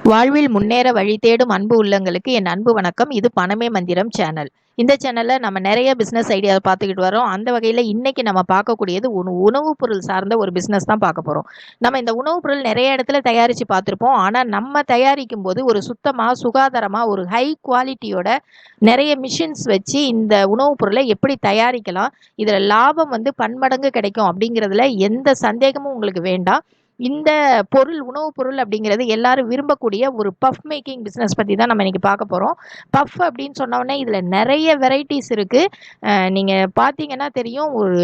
வாழ்வில் முன்னேற வழி தேடும் அன்பு உள்ளங்களுக்கு என் அன்பு வணக்கம். இது பணமே மந்திரம் சேனல். இந்த சேனலில் நம்ம நிறைய பிஸ்னஸ் ஐடியா பார்த்துக்கிட்டு வரோம். அந்த வகையில் இன்னைக்கு நம்ம பார்க்கக்கூடியது உணவுப் பொருள் சார்ந்த ஒரு பிஸ்னஸ் தான் பார்க்க போகிறோம். நம்ம இந்த உணவுப் பொருள் நிறைய இடத்துல தயாரித்து பார்த்துருப்போம். ஆனால் நம்ம தயாரிக்கும் போது ஒரு சுத்தமாக சுகாதாரமாக ஒரு ஹை குவாலிட்டியோட நிறைய மிஷின்ஸ் வச்சு இந்த உணவுப் பொருளை எப்படி தயாரிக்கலாம், இதில் லாபம் பன்மடங்கு கிடைக்கும் அப்படிங்கிறதுல எந்த சந்தேகமும் உங்களுக்கு வேண்டாம். இந்த உணவுப் பொருள் அப்படிங்கிறது எல்லாரும் விரும்பக்கூடிய ஒரு பஃப் மேக்கிங் பிஸ்னஸ் பற்றி தான் நம்ம இன்னைக்கு பார்க்க போகிறோம். பஃப் அப்படின்னு சொன்னோடனே இதில் நிறைய வெரைட்டிஸ் இருக்குது. நீங்கள் பார்த்தீங்கன்னா தெரியும், ஒரு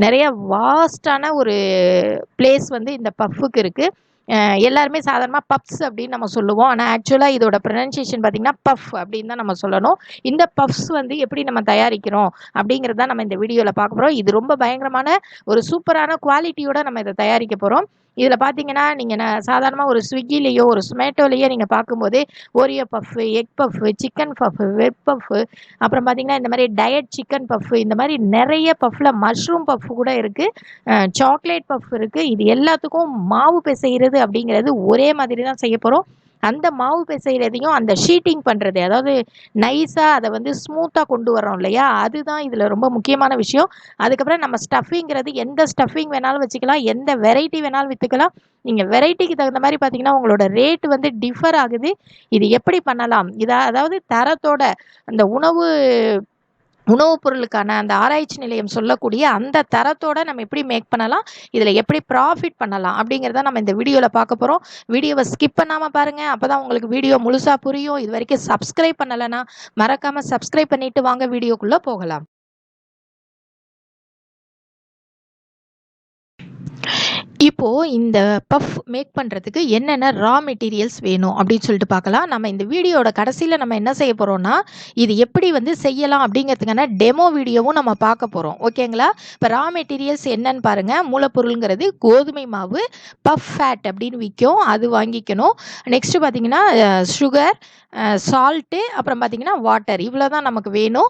நிறைய வாஸ்டான ஒரு பிளேஸ் இந்த பஃப்புக்கு இருக்குது. எல்லாருமே சாதாரணமாக பப்ஸ் அப்படின்னு நம்ம சொல்லுவோம். ஆனால் ஆக்சுவலாக இதோட ப்ரொனன்சியேஷன் பார்த்திங்கன்னா பஃப் அப்படின்னு தான் நம்ம சொல்லணும். இந்த பஃப்ஸ் எப்படி நம்ம தயாரிக்கிறோம் அப்படிங்கிறது தான் நம்ம இந்த வீடியோவில் பார்க்க போகிறோம். இது ரொம்ப பயங்கரமான ஒரு சூப்பரான குவாலிட்டியோடு நம்ம இதை தயாரிக்க போகிறோம். இதில் பார்த்தீங்கன்னா நீங்கள் சாதாரணமாக ஒரு ஸ்விக்கிலேயோ ஒரு ஸ்மேட்டோலேயோ நீங்கள் பார்க்கும்போது Oreo puff, egg puff, chicken puff, web puff, அப்புறம் பார்த்தீங்கன்னா இந்த மாதிரி டயட் சிக்கன் பஃப்பு, இந்த மாதிரி நிறைய பஃப்பில் மஷ்ரூம் பஃப்பு கூட இருக்குது, சாக்லேட் பஃப் இருக்குது. இது எல்லாத்துக்கும் மாவு பிசைகிறது அப்படிங்கிறது ஒரே மாதிரி தான் செய்ய போகிறோம். அந்த மாவு பிசைகிறதையும் அந்த ஷீட்டிங் பண்ணுறது, அதாவது நைஸாக அதை ஸ்மூத்தாக கொண்டு வரோம் இல்லையா, அதுதான் இதில் ரொம்ப முக்கியமான விஷயம். அதுக்கப்புறம் நம்ம ஸ்டஃபிங்கிறது எந்த ஸ்டஃபிங் வேணாலும் வச்சுக்கலாம், எந்த வெரைட்டி வேணாலும் விற்றுக்கலாம். நீங்கள் வெரைட்டிக்கு தகுந்த மாதிரி பார்த்தீங்கன்னா உங்களோட ரேட் டிஃபர் ஆகுது. இது எப்படி பண்ணலாம், அதாவது தரத்தோட அந்த உணவுப் பொருளுக்கான அந்த ஆராய்ச்சி நிலையம் சொல்லக்கூடிய அந்த தரத்தோட நம்ம எப்படி மேக் பண்ணலாம், இதில் எப்படி ப்ராஃபிட் பண்ணலாம் அப்படிங்கிறத நம்ம இந்த வீடியோவில் பார்க்க போகிறோம். வீடியோவை ஸ்கிப் பண்ணாமல் பாருங்கள், அப்போ தான் உங்களுக்கு வீடியோ முழுசாக புரியும். இது வரைக்கும் சப்ஸ்கிரைப் பண்ணலைன்னா மறக்காமல் சப்ஸ்கிரைப் பண்ணிவிட்டு வாங்க வீடியோக்குள்ளே போகலாம். இப்போது இந்த பஃப் மேக் பண்ணுறதுக்கு என்னென்ன ரா மெட்டீரியல்ஸ் வேணும் அப்படின்னு சொல்லிட்டு பார்க்கலாம். நம்ம இந்த வீடியோட கடைசியில் நம்ம என்ன செய்ய போகிறோம்னா, இது எப்படி செய்யலாம் அப்படிங்கிறதுக்கான டெமோ வீடியோவும் நம்ம பார்க்க போகிறோம். ஓகேங்களா? இப்போ ரா மெட்டீரியல்ஸ் என்னன்னு பாருங்கள். மூலப்பொருளுங்கிறது கோதுமை மாவு, பஃப் ஃபேட் அப்படின்னு விற்கும், அது வாங்கிக்கணும். நெக்ஸ்ட்டு பார்த்தீங்கன்னா சுகர், சால்ட்டு, அப்புறம் பார்த்தீங்கன்னா வாட்டர், இவ்வளோ தான் நமக்கு வேணும்.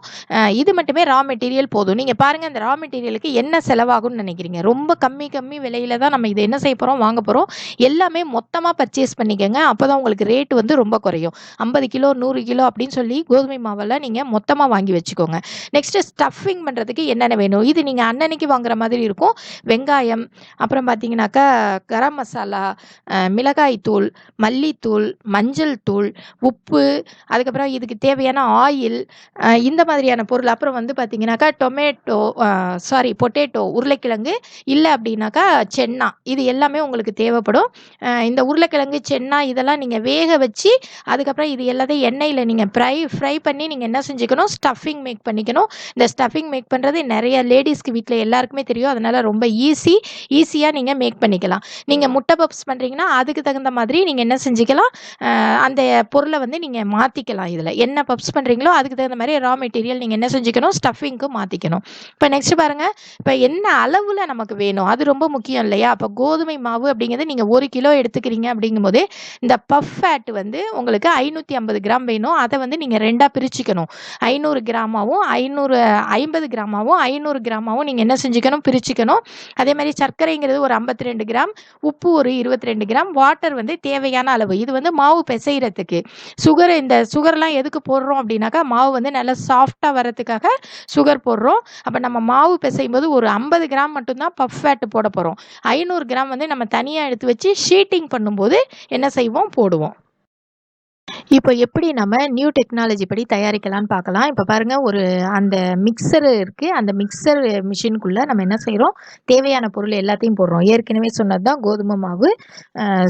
இது மட்டுமே ரா மெட்டீரியல் போதும். நீங்கள் பாருங்கள், இந்த ரா மெட்டீரியலுக்கு என்ன செலவாகும்னு நினைக்கிறீங்க? ரொம்ப கம்மி விலையில் தான் நம்ம இதை என்ன செய்ய போகிறோம், வாங்க போகிறோம். எல்லாமே மொத்தமாக பர்ச்சேஸ் பண்ணிக்கோங்க, அப்போ தான் உங்களுக்கு ரேட்டு ரொம்ப குறையும். 50 கிலோ 100 கிலோ அப்படின்னு சொல்லி கோதுமை மாவெல்லாம் நீங்கள் மொத்தமாக வாங்கி வச்சுக்கோங்க. நெக்ஸ்ட்டு ஸ்டஃபிங் பண்ணுறதுக்கு என்னென்ன வேணும், இது நீங்கள் அன்னன்னைக்கு வாங்குற மாதிரி இருக்கும். வெங்காயம், அப்புறம் பார்த்தீங்கன்னாக்கா கரம் மசாலா, மிளகாய் தூள், மல்லித்தூள், மஞ்சள் தூள், உப்பு, அதுக்கப்புறம் இதுக்கு தேவையான ஆயில், இந்த மாதிரியான பொருள். அப்புறம் பார்த்தீங்கன்னாக்கா பொட்டேட்டோ, உருளைக்கிழங்கு, இல்லை அப்படின்னாக்கா சென்னா, இது எல்லாமே உங்களுக்கு தேவைப்படும். இந்த உருளைக்கிழங்கு, சென்னா இதெல்லாம் நீங்கள் வேக வச்சு அதுக்கப்புறம் இது எல்லாத்தையும் எண்ணெயில் நீங்கள் ஃப்ரை பண்ணி நீங்கள் என்ன செஞ்சுக்கணும், ஸ்டஃபிங் மேக் பண்ணிக்கணும். இந்த ஸ்டஃபிங் மேக் பண்ணுறது நிறைய லேடிஸ்க்கு வீட்டில் எல்லாருக்குமே தெரியும். அதனால் ரொம்ப ஈஸியாக நீங்கள் மேக் பண்ணிக்கலாம். நீங்கள் முட்டை பப்ஸ் பண்ணுறீங்கன்னா அதுக்கு தகுந்த மாதிரி நீங்கள் என்ன செஞ்சுக்கலாம், அந்த பொருளை நீங்கள் மாற்றிக்கலாம். இதில் என்ன பப்ஸ் பண்ணுறீங்களோ அதுக்கு தகுந்த மாதிரி ரா மெட்டீரியல் நீங்கள் என்ன செஞ்சுக்கணும், ஸ்டஃபிங்க்கு மாற்றிக்கணும். இப்போ நெக்ஸ்ட் பாருங்கள், இப்போ என்ன அளவில் நமக்கு வேணும் அது ரொம்ப முக்கியம் இல்லையா. அப்போ கோதுமை மாவு அப்படிங்கிறது நீங்கள் 1 கிலோ எடுத்துக்கிறீங்க அப்படிங்கும்போது இந்த பஃப் ஃபேட் உங்களுக்கு 550 கிராம் வேணும். அதை நீங்கள் ரெண்டாக பிரிச்சுக்கணும். 500 கிராமாவும் 550 கிராமாவும் 500 கிராமாவும் நீங்கள் என்ன செஞ்சுக்கணும், பிரிச்சுக்கணும். அதே மாதிரி சர்க்கரைங்கிறது ஒரு 52 கிராம், உப்பு ஒரு 22 கிராம், வாட்டர் தேவையான அளவு. இது மாவு பிசைகிறதுக்கு. இந்த சுகர்லாம் எதுக்கு போடுறோம் அப்படின்னாக்கா, மாவு நல்லா சாஃப்டாக வரதுக்காக சுகர் போடுறோம். அப்போ நம்ம மாவு பிசையும் போது ஒரு 50 கிராம் மட்டும்தான் பஃப் ஃபேட் போட போகிறோம். 500 கிராம் நம்ம தனியாக எடுத்து வச்சு ஷீட்டிங் பண்ணும்போது என்ன செய்வோம், போடுவோம். இப்போ எப்படி நம்ம நியூ டெக்னாலஜி படி தயாரிக்கலாம்னு பார்க்கலாம். இப்போ பாருங்கள், அந்த மிக்சர் இருக்குது. அந்த மிக்சர் மிஷினுக்குள்ளே நம்ம என்ன செய்கிறோம், தேவையான பொருள் எல்லாத்தையும் போடுறோம். ஏற்கனவே சொன்னது தான் கோதுமை மாவு,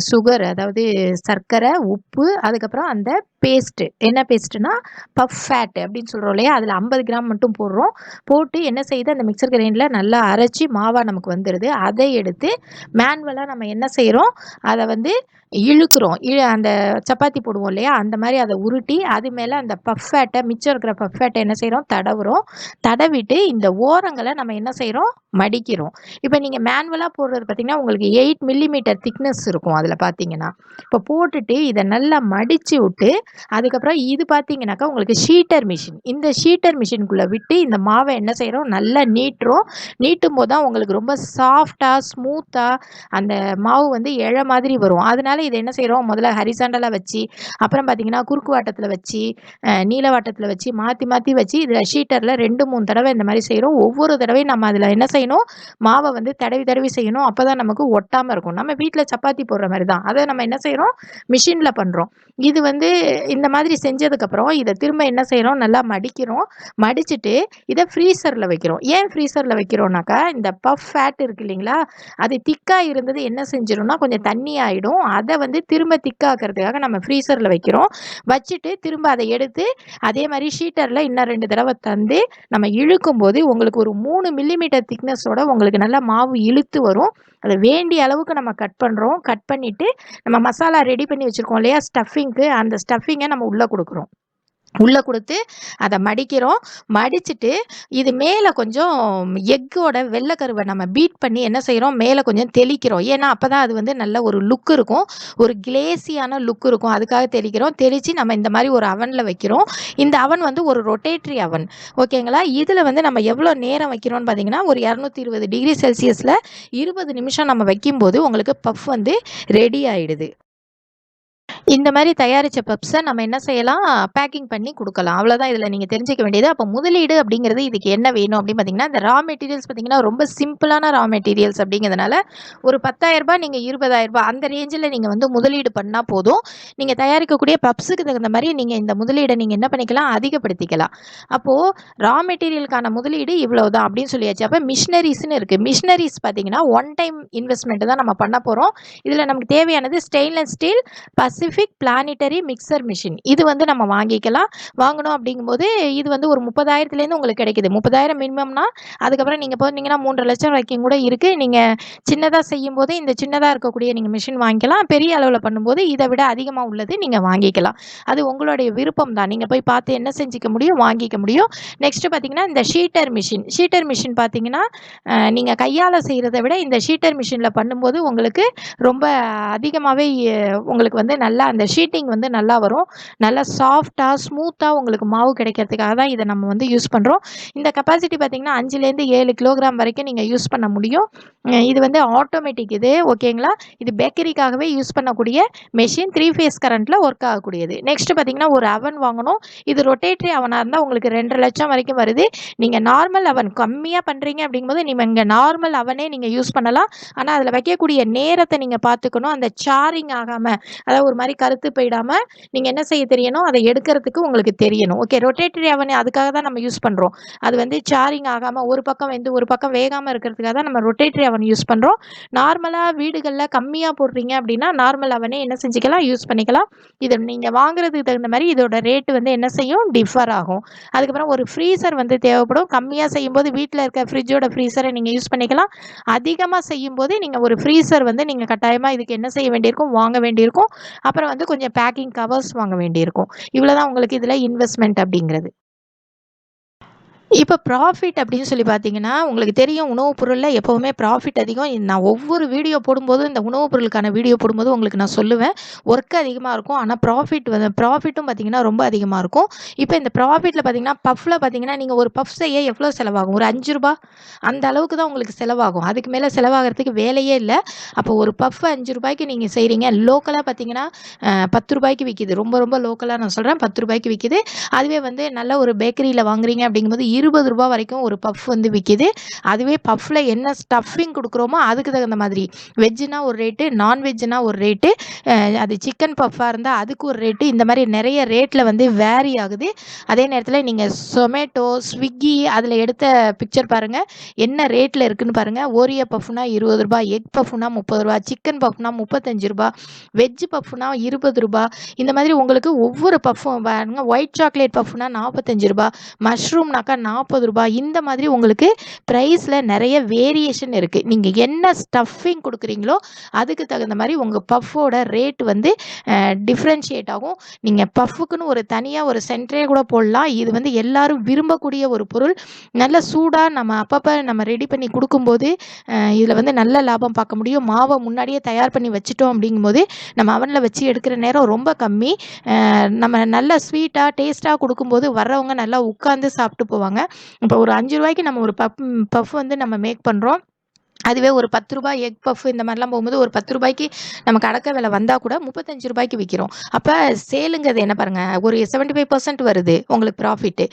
சுகர் அதாவது சர்க்கரை, உப்பு, அதுக்கப்புறம் அந்த பேஸ்ட்டு. என்ன பேஸ்ட்டுனா பஃப் ஃபேட் அப்படின்னு சொல்கிறோம் இல்லையா, அதில் 50 கிராம் மட்டும் போடுறோம். போட்டு என்ன செய்யுது, அந்த மிக்சர் கிரைண்டரில் நல்லா அரைச்சி மாவாக நமக்கு வந்துடுது. அதை எடுத்து மேனுவலாக நம்ம என்ன செய்கிறோம், அதை இழுக்கிறோம். அந்த சப்பாத்தி போடுவோம் இல்லையா, அந்த மாதிரி அதை உருட்டி அது மேலே அந்த பஃப் ஃபேட்டை, மிச்சம் இருக்கிற பஃப் ஃபேட்டை என்ன செய்கிறோம், தடவுறோம். தடவிட்டு இந்த ஓரங்களை நம்ம என்ன செய்கிறோம், மடிக்கிறோம். இப்போ நீங்கள் மேனுவலாக போடுறது பார்த்தீங்கன்னா உங்களுக்கு 8 மில்லிமீட்டர் திக்னஸ் இருக்கும் அதில் பார்த்தீங்கன்னா. இப்போ போட்டுட்டு இதை நல்லா மடித்து விட்டு அதுக்கப்புறம் இது பார்த்தீங்கன்னாக்கா உங்களுக்கு ஷீட்டர் மிஷின். இந்த ஷீட்டர் மிஷினுக்குள்ளே விட்டு இந்த மாவை என்ன செய்கிறோம், நல்லா நீட்டுறோம். நீட்டும் போது தான் உங்களுக்கு ரொம்ப சாஃப்டாக ஸ்மூத்தாக அந்த மாவு வந்து இழை மாதிரி வரும். அதனால இதை என்ன செய்கிறோம், முதல்ல ஹரிசாண்டலாக வச்சு அப்புறம் பார்த்தீங்கன்னா குறுக்கு வாட்டத்தில் வச்சு நீல வாட்டத்தில் வச்சு மாற்றி மாற்றி வச்சு இதில் ஷீட்டரில் 2-3 தடவை இந்த மாதிரி செய்கிறோம். ஒவ்வொரு தடவையும் நம்ம அதில் என்ன செய்யணும், மாவை வந்து தடவி தடவி செய்யணும். அப்போ தான் நமக்கு ஒட்டாமல் இருக்கும். நம்ம வீட்டில் சப்பாத்தி போடுற மாதிரி தான். அதை நம்ம என்ன செய்கிறோம், மிஷினில் பண்ணுறோம். இது வந்து இந்த மாதிரி செஞ்சதுக்கப்புறம் இதை திரும்ப என்ன செய்கிறோம், நல்லா மடிக்கிறோம். மடிச்சுட்டு இதை ஃப்ரீசரில் வைக்கிறோம். ஏன் ஃப்ரீசரில் வைக்கிறோம்னாக்கா இந்த பஃப் ஃபேட் இருக்கு இல்லைங்களா, அது திக்காக இருந்தது என்ன செஞ்சிடும்னா கொஞ்சம் தண்ணி ஆகிடும். அதை வந்து திரும்ப திக்காக்கிறதுக்காக நம்ம ஃப்ரீசரில் வைக்கிறோம். வச்சுட்டு திரும்ப அதை எடுத்து அதே மாதிரி ஷீட்டரில் இன்னும் 2 தடவை தந்து நம்ம இழுக்கும் போது உங்களுக்கு ஒரு 3 மில்லிமீட்டர் திக்னஸோட உங்களுக்கு நல்லா மாவு இழுத்து வரும். அதை வேண்டிய அளவுக்கு நம்ம கட் பண்ணுறோம். கட் பண்ணிவிட்டு நம்ம மசாலா ரெடி பண்ணி வச்சுருக்கோம் இல்லையா ஸ்டஃபிங்க்கு, அந்த ஸ்டஃபிங்கை நம்ம உள்ளே கொடுக்குறோம். உள்ளே கொடுத்து அதை மடிக்கிறோம். மடிச்சுட்டு இது மேலே கொஞ்சம் எக்கோட வெள்ளைக்கருவை நம்ம பீட் பண்ணி என்ன செய்கிறோம், மேலே கொஞ்சம் தெளிக்கிறோம். ஏன்னா அப்போ தான் அது வந்து நல்ல ஒரு லுக் இருக்கும், ஒரு கிளேசியான லுக் இருக்கும். அதுக்காக தெளிக்கிறோம். தெளித்து நம்ம இந்த மாதிரி ஒரு அவனில் வைக்கிறோம். இந்த அவன் வந்து ஒரு ரொட்டேட்ரி அவன், ஓகேங்களா. இதில் வந்து நம்ம எவ்வளோ நேரம் வைக்கிறோம்னு பார்த்தீங்கன்னா ஒரு 220 டிகிரி செல்சியஸில் 20 நிமிஷம் நம்ம வைக்கும்போது உங்களுக்கு பஃப் வந்து ரெடி ஆகிடுது. இந்த மாதிரி தயாரித்த பப்ஸை நம்ம என்ன செய்யலாம், பேக்கிங் பண்ணி கொடுக்கலாம். அவ்வளோதான் இதில் நீங்கள் தெரிஞ்சிக்க வேண்டியது. அப்போ முதலீடு அப்படிங்கிறது இதுக்கு என்ன வேணும் அப்படின்னு பார்த்தீங்கன்னா, இந்த ரா மெட்டீரியல்ஸ் பார்த்தீங்கன்னா ரொம்ப சிம்பிளான ரா மெட்டீரியல்ஸ் அப்படிங்கிறதுனால ஒரு 10,000 நீங்கள் 20,000 அந்த ரேஞ்சில் நீங்கள் வந்து முதலீடு பண்ணால் போதும். நீங்கள் தயாரிக்கக்கூடிய பப்ஸுக்கு தகுந்த மாதிரி நீங்கள் இந்த முதலீடை நீங்கள் என்ன பண்ணிக்கலாம், அதிகப்படுத்திக்கலாம். அப்போது ரா மெட்டீரியலுக்கான முதலீடு இவ்வளோ தான் அப்படின்னு சொல்லியாச்சு. அப்போ மிஷினரிஸ்னு இருக்குது. மிஷினரிஸ் பார்த்தீங்கன்னா ஒன் டைம் இன்வெஸ்ட்மெண்ட் தான் நம்ம பண்ண போகிறோம். இதில் நமக்கு தேவையானது stainless steel Pacific planetary mixer machine. இது வந்து நம்ம வாங்கிக்கலாம். வாங்கணும் அப்படிங்கும்போது இது வந்து ஒரு 30,000லேருந்து உங்களுக்கு கிடைக்குது. 30,000 மினிமம்னா அதுக்கப்புறம் நீங்கள் போனீங்கன்னா 3.5 லட்சம் வரைக்கும் கூட இருக்குது. நீங்கள் சின்னதாக செய்யும் போது இந்த சின்னதாக இருக்கக்கூடிய நீங்கள் மிஷின் வாங்கிக்கலாம். பெரிய அளவில் பண்ணும்போது இதை விட அதிகமாக உள்ளது நீங்கள் வாங்கிக்கலாம். அது உங்களுடைய விருப்பம் தான். நீங்கள் போய் பார்த்து என்ன செஞ்சுக்க முடியும், வாங்கிக்க முடியும். நெக்ஸ்ட்டு பார்த்தீங்கன்னா இந்த ஷீட்டர் மிஷின். ஷீட்டர் மிஷின் பார்த்தீங்கன்னா நீங்கள் கையால் செய்கிறத விட இந்த ஷீட்டர் மிஷினில் பண்ணும்போது உங்களுக்கு ரொம்ப அதிகமாகவே உங்களுக்கு வந்து நல்லா அந்த ஷீட்டிங் வந்து நல்லா வரும். நல்லா சாஃப்டாக ஸ்மூத்தாக உங்களுக்கு மாவு கிடைக்கிறதுக்காக தான் இதை நம்ம வந்து யூஸ் பண்ணுறோம். இந்த கெப்பாசிட்டி பார்த்திங்கன்னா 5லேருந்து 7 கிலோகிராம் வரைக்கும் நீங்கள் யூஸ் பண்ண முடியும். இது வந்து ஆட்டோமேட்டிக் இது, ஓகேங்களா. இது பேக்கரிக்காகவே யூஸ் பண்ணக்கூடிய மெஷின், 3 ஃபேஸ் கரண்ட்டில் ஒர்க் ஆகக்கூடியது. நெக்ஸ்ட்டு பார்த்திங்கன்னா ஒரு அவன் வாங்கணும். இது ரொட்டேட்ரி அவனாக இருந்தால் உங்களுக்கு 2.5 லட்சம் வரைக்கும் வருது. நீங்கள் நார்மல் அவன் கம்மியாக பண்ணுறீங்க அப்படிங்கும்போது நீங்கள் இங்கே நார்மல் அவனே நீங்கள் யூஸ் பண்ணலாம். ஆனால் அதில் வைக்கக்கூடிய நேரத்தை நீங்கள் பார்த்துக்கணும். அந்த சாரிங் ஆகாமல், அதாவது ஒரு மாதிரி கருத்து போயிடாமல் நீங்கள் என்ன செய்ய தெரியணும், அதை எடுக்கிறதுக்கு உங்களுக்கு தெரியணும். ஓகே, ரொட்டேட்டரி அவன் அதுக்காக தான் நம்ம யூஸ் பண்ணுறோம். அது வந்து சாரிங் ஆகாமல் ஒரு பக்கம் வந்து ஒரு பக்கம் வேகாமல் இருக்கிறதுக்காக தான் நம்ம ரொட்டேட்டரி அவன் யூஸ் பண்ணுறோம். நார்மலாக வீடுகளில் கம்மியாக போடுறீங்க அப்படின்னா நார்மல் அவனே என்ன செஞ்சுக்கலாம், யூஸ் பண்ணிக்கலாம். இதை நீங்கள் வாங்குறதுக்கு தகுந்த மாதிரி இதோட ரேட்டு வந்து என்ன செய்யும், டிஃபர் ஆகும். அதுக்கப்புறம் ஒரு ஃப்ரீசர் வந்து தேவைப்படும். கம்மியாக செய்யும்போது வீட்டில் இருக்க ஃப்ரிட்ஜோட ஃப்ரீசரை நீங்கள் யூஸ் பண்ணிக்கலாம். அதிகமாக செய்யும்போது நீங்கள் ஒரு ஃப்ரீசர் வந்து நீங்கள் கட்டாயமாக இதுக்கு என்ன செய்ய வேண்டியிருக்கும், வாங்க வேண்டியிருக்கும். அப்புறம் வந்து கொஞ்சம் பேக்கிங் கவர்ஸ் வாங்க வேண்டியிருக்கும். இவ்வளோதான் உங்களுக்கு இதில் இன்வெஸ்ட்மெண்ட் அப்படிங்கிறது. இப்போ ப்ராஃபிட் அப்படின்னு சொல்லி பார்த்தீங்கன்னா, உங்களுக்கு தெரியும் உணவுப் பொருளில் எப்போவுமே ப்ராஃபிட் அதிகம். நான் ஒவ்வொரு வீடியோ போடும்போது இந்த உணவுப் பொருளுக்கான வீடியோ போடும்போது உங்களுக்கு நான் சொல்லுவேன். ஒர்க் அதிகமாக இருக்கும். ஆனால் ப்ராஃபிட்டும் பார்த்தீங்கன்னா ரொம்ப அதிகமாக இருக்கும். இப்போ இந்த ப்ராஃபிட்டில் பார்த்தீங்கன்னா பஃப்பில் பார்த்தீங்கன்னா நீங்கள் ஒரு பஃப் செய்ய எவ்வளோ செலவாகும், ஒரு ₹5 அந்த அளவுக்கு தான் உங்களுக்கு செலவாகும். அதுக்கு மேலே செலவாகிறதுக்கு வேலையே இல்லை. அப்போ ஒரு பஃப் ₹5 நீங்கள் செய்கிறீங்க. லோக்கலாக பார்த்தீங்கன்னா ₹10 விற்கிது. ரொம்ப ரொம்ப லோக்கலாக நான் சொல்கிறேன், ₹10 விற்கிது. அதுவே வந்து நல்ல ஒரு பேக்கரியில் வாங்குறீங்க அப்படிங்கும்போது ₹20 வரைக்கும் ஒரு பஃப் வந்து விற்கிது. அதுவே பஃப்பில் என்ன ஸ்டஃபிங் கொடுக்குறோமோ அதுக்கு தகுந்த மாதிரி வெஜ்ஜுனா ஒரு ரேட்டு, நான்வெஜ்ஜுனா ஒரு ரேட்டு, அது சிக்கன் பஃப்பாக இருந்தால் அதுக்கு ஒரு ரேட்டு. இந்த மாதிரி நிறைய ரேட்டில் வந்து வேரி ஆகுது. அதே நேரத்தில் நீங்கள் சொமேட்டோ, ஸ்விக்கி அதில் எடுத்த பிக்சர் பாருங்கள், என்ன ரேட்டில் இருக்குதுன்னு பாருங்கள். ஓரியோ பஃப்னா ₹20, எக் பஃப்னா ₹30, சிக்கன் பஃப்னா ₹35, வெஜ்ஜு பஃப்னா ₹20. இந்த மாதிரி உங்களுக்கு ஒவ்வொரு பஃப்பும் பாருங்கள். ஒயிட் சாக்லேட் பஃப்னா ₹45, மஷ்ரூம்னாக்கா ரூ. 40 இந்த மாதிரி உங்களுக்கு ப்ரைஸில் நிறைய வேரியேஷன் இருக்குது. நீங்கள் என்ன ஸ்டஃபிங் கொடுக்குறீங்களோ அதுக்கு தகுந்த மாதிரி உங்கள் பஃப்போட ரேட் வந்து டிஃப்ரென்ஷியேட் ஆகும். நீங்கள் பஃப்புக்குன்னு ஒரு தனியாக ஒரு சென்டரே கூட போடலாம். இது வந்து எல்லாரும் விரும்பக்கூடிய ஒரு பொருள். நல்ல சூடாக நம்ம அப்பப்போ நம்ம ரெடி பண்ணி கொடுக்கும்போது இதில் வந்து நல்ல லாபம் பார்க்க முடியும். மாவை முன்னாடியே தயார் பண்ணி வச்சுட்டோம் அப்படிங்கும்போது நம்ம அவனில் வச்சு எடுக்கிற நேரம் ரொம்ப கம்மி. நம்ம நல்ல ஸ்வீட்டாக டேஸ்ட்டாக கொடுக்கும்போது வர்றவங்க நல்லா உட்காந்து சாப்பிட்டு போவாங்க. இப்போ ஒரு ₹5 நம்ம ஒரு பஃப் வந்து நம்ம மேக் பண்ணுறோம். அதுவே ஒரு ₹10 எக் பஃப் இந்த மாதிரிலாம் போகும்போது ஒரு ₹10 நமக்கு அடக்க விலை வந்தால் கூட ₹35 விற்கிறோம். அப்போ சேலுங்கிறது என்ன பாருங்கள், ஒரு 75% வருது உங்களுக்கு ப்ராஃபிட்டு.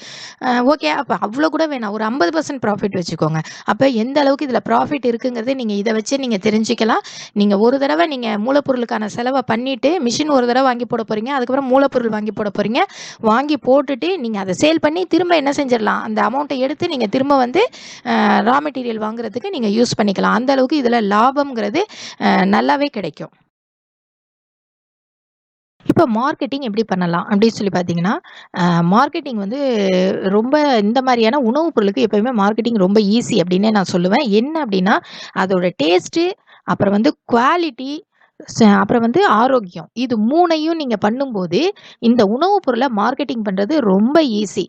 ஓகே, அப்போ அவ்வளோ கூட வேணாம், ஒரு 50% ப்ராஃபிட் வச்சுக்கோங்க. அப்போ எந்த அளவுக்கு இதில் ப்ராஃபிட் இருக்குங்கிறது நீங்கள் இதை வச்சு நீங்கள் தெரிஞ்சுக்கலாம். நீங்கள் ஒரு தடவை நீங்கள் மூலப்பொருளுக்கான செலவை பண்ணிவிட்டு மிஷின் ஒரு தடவை வாங்கி போட போகிறீங்க, அதுக்கப்புறம் மூலப்பொருள் வாங்கி போட போகிறீங்க. வாங்கி போட்டுட்டு நீங்கள் அதை சேல் பண்ணி திரும்ப என்ன செஞ்சிடலாம், அந்த அமௌண்ட்டை எடுத்து நீங்கள் திரும்ப வந்து ரா மெட்டீரியல் வாங்குறதுக்கு நீங்கள் யூஸ் பண்ணிக்கலாம். அந்த அளவுக்கு இதில் லாபம்ங்கிறது நல்லாவே கிடைக்கும். இப்போ மார்க்கெட்டிங் எப்படி பண்ணலாம் அப்படின்னு சொல்லி பார்த்தீங்கன்னா, மார்க்கெட்டிங் வந்து ரொம்ப இந்த மாதிரியான உணவுப் பொருளுக்கு எப்பயுமே மார்க்கெட்டிங் ரொம்ப ஈஸி அப்படின்னே நான் சொல்லுவேன். என்ன அப்படின்னா, அதோட டேஸ்ட்டு, அப்புறம் வந்து குவாலிட்டி, அப்புறம் வந்து ஆரோக்கியம். இது 3யும் நீங்க பண்ணும்போது, இந்த உணவுப் பொருள மார்க்கெட்டிங் பண்றது ரொம்ப ஈஸி.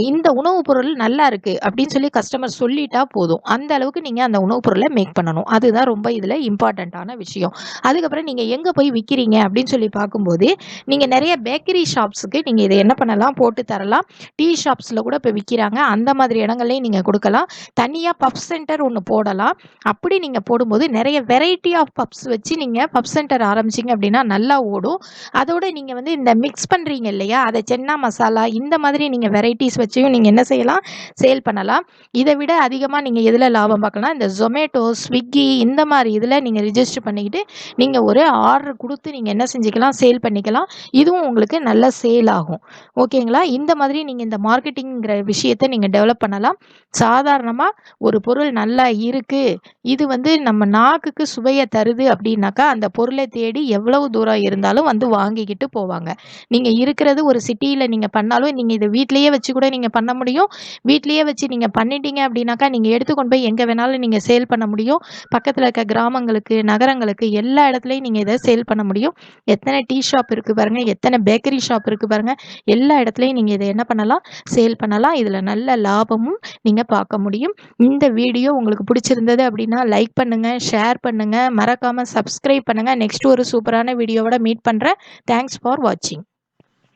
இந்த உணவுப் பொருள் நல்லா இருக்கு அப்படின்னு சொல்லி கஸ்டமர் சொல்லிட்டா போதும். அந்த அளவுக்கு நீங்க அந்த உணவுப் பொருள மேக் பண்ணணும். அதுதான் ரொம்ப இதுல இம்பார்ட்டன்ட்டான விஷயம். அதுக்கப்புறம் நீங்க எங்க போய் விக்கிறீங்க அப்படின்னு சொல்லி பார்க்கும்போது, நீங்க நெறைய பேக்கரி ஷாப்ஸுக்கு நீங்க இத என்ன பண்ணலாம், போட்டு தரலாம். டீ ஷாப்ஸ்ல கூட இப்ப விக்கிறாங்க. அந்த மாதிரி இடங்கள்லயும் நீங்க குடுக்கலாம். தனியா பஃப் சென்டர் ஒண்ணு போடலாம். அப்படி நீங்க போடும்போது நெறைய வெரைட்டி ஆஃப் பஃப்ஸ் வச்சு நீங்க பஃப் சென்டர் ஆரம்பிச்சிங்க அப்படின்னா நல்லா ஓடும். அதோட நீங்க வந்து இந்த மிக்ஸ் பண்ணுறீங்க இல்லையா, அதை சென்னா மசாலா இந்த மாதிரி நீங்கள் வெரைட்டிஸ் வச்சியும் நீங்கள் என்ன செய்யலாம், சேல் பண்ணலாம். இதை விட அதிகமாக நீங்கள் எதில் லாபம் பார்க்கலாம், இந்த ஜொமேட்டோ, ஸ்விக்கி இந்த மாதிரி இதில் நீங்கள் ரிஜிஸ்டர் பண்ணிக்கிட்டு நீங்கள் ஒரு ஆர்டர் கொடுத்து நீங்கள் என்ன செஞ்சுக்கலாம், சேல் பண்ணிக்கலாம். இதுவும் உங்களுக்கு நல்ல சேல் ஆகும். ஓகேங்களா? இந்த மாதிரி நீங்கள் இந்த மார்க்கெட்டிங்கிற விஷயத்தை நீங்கள் டெவலப் பண்ணலாம். சாதாரணமாக ஒரு பொருள் நல்லா இருக்குது, இது வந்து நம்ம நாக்குக்கு சுவையை தருது அப்படின்னாக்கா அந்த பொருளை தேடி எவ்வளவு தூரம் இருந்தாலும் வந்து வாங்கிக்கிட்டு போவாங்க. நீங்க இருக்கிறது ஒரு சிட்டியில நீங்க பண்ணாலும் நீங்க இதை வீட்லயே வச்சு கூட நீங்க பண்ண முடியும். வீட்லயே வச்சு நீங்க பண்ணிட்டீங்க அப்படின்னாக்கா நீங்க எடுத்துக்கொண்டு போய் எங்க வேணாலும் நீங்க சேல் பண்ண முடியும். பக்கத்துல இருக்க கிராமங்களுக்கு, நகரங்களுக்கு எல்லா இடத்துலயும் நீங்க இதை சேல் பண்ண முடியும். எத்தனை டீ ஷாப் இருக்கு பாருங்க, எத்தனை பேக்கரி ஷாப் இருக்கு பாருங்க, எல்லா இடத்துலயும் நீங்க இதை என்ன பண்ணலாம், சேல் பண்ணலாம். இதுல நல்ல லாபமும் நீங்க பார்க்க முடியும். இந்த வீடியோ உங்களுக்கு பிடிச்சிருந்தது அப்படின்னா லைக் பண்ணுங்க, ஷேர் பண்ணுங்க, மறக்காம சப்ஸ்கிரைப் பண்ணுங்க. நெக்ஸ்ட் ஒரு சூப்பரான வீடியோவோட மீட் பண்றேன். தேங்க்ஸ் ஃபார் வாட்சிங்.